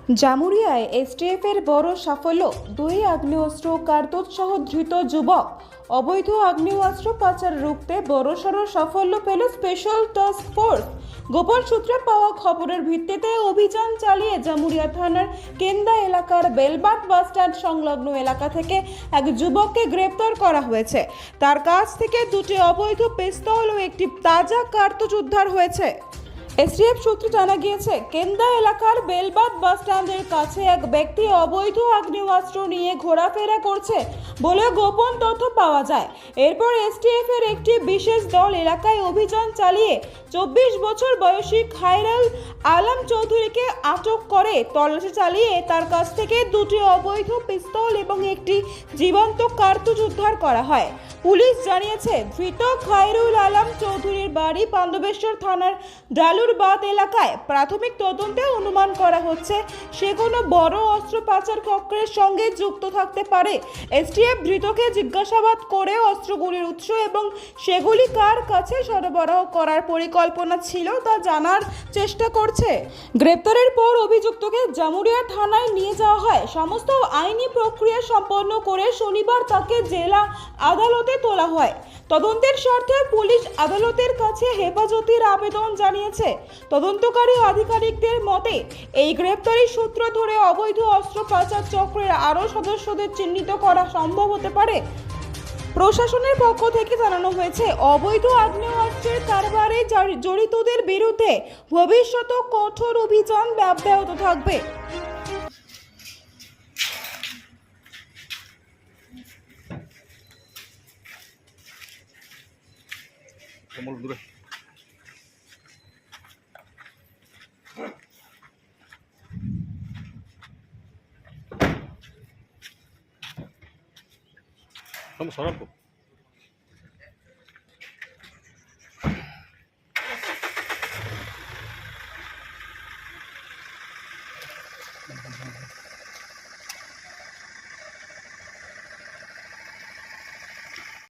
জামুরিয়ায় এসটিএফের বড় সাফল্য, 2 আগ্নেয়াস্ত্র কার্তুজ সহ ধৃত যুবক। অবৈধ আগ্নেয়াস্ত্র পাচার রুখতে বড়সড় সাফল্য পেল স্পেশাল টাস্ক ফোর্স। গোপন সূত্রে পাওয়া খবরের ভিত্তিতে অভিযান চালিয়ে জামুরিয়া থানার কেন্দা এলাকার বেলবাট বাসস্ট্যান্ড সংলগ্ন এলাকা থেকে এক যুবককে গ্রেপ্তার করা হয়েছে। তার কাছ থেকে 2টি অবৈধ পিস্তল ও একটি তাজা কার্তুজ উদ্ধার হয়েছে। এসটিএফ সূত্রে জানা গিয়েছে, কেন্দা এলাকার বেলবাট বাসস্ট্যান্ডের কাছে এক ব্যক্তি অবৈধ আগ্নেয়াস্ত্র নিয়ে ঘোরাফেরা করছে বলে গোপন তথ্য পাওয়া যায়। এরপর এসটিএফ এর একটি বিশেষ দল এলাকায় অভিযান চালিয়ে 24 বছর বয়সী খায়রুল আলম চৌধুরীকে আটক করে। তল্লাশি চালিয়ে তার কাছ থেকে 2টি অবৈধ পিস্তল এবং একটি জীবন্ত কার্তুজ উদ্ধার করা হয়। পুলিশ জানিয়েছে, ধৃত খায়রুল আলম চৌধুরীর বাড়ি পাণ্ডবেশ্বর থানার ডালুরবাদ এলাকায়। প্রাথমিক তদন্তে অনুমান করা হচ্ছে সে কোনো বড় অস্ত্র পাচার চক্রের সঙ্গে যুক্ত থাকতে পারে। এসটিএফ ধৃতকে জিজ্ঞাসাবাদ করে অস্ত্রগুলির উৎস এবং সেগুলি কার কাছে সরবরাহ করার পরিকল্পনা ছিল তা জানার চেষ্টা করছে। গ্রেপ্তারের পর অভিযুক্তকে জামুরিয়া থানায় নিয়ে যাওয়া হয়। সমস্ত আইনি প্রক্রিয়া সম্পন্ন করে শনিবার তাকে জেলা আদালতে তোলা হয়। তদন্তের স্বার্থে পুলিশ আদালতের কাছে হেফাজতের আবেদন জানিয়েছে। তদন্তকারী আধিকারিকদের মতে, এই গ্রেপ্তারির সূত্র ধরে অবৈধ অস্ত্র পাচার চক্রের আরও সদস্যদের চিহ্নিত করা সম্ভব হতে পারে। প্রশাসনের পক্ষ থেকে জানানো হয়েছে, অবৈধ আগ্নেয়াস্ত্রের কারবারে জড়িতদের বিরুদ্ধে ভবিষ্যতে কঠোর অভিযান অব্যাহত থাকবে। দূরে সরাবো।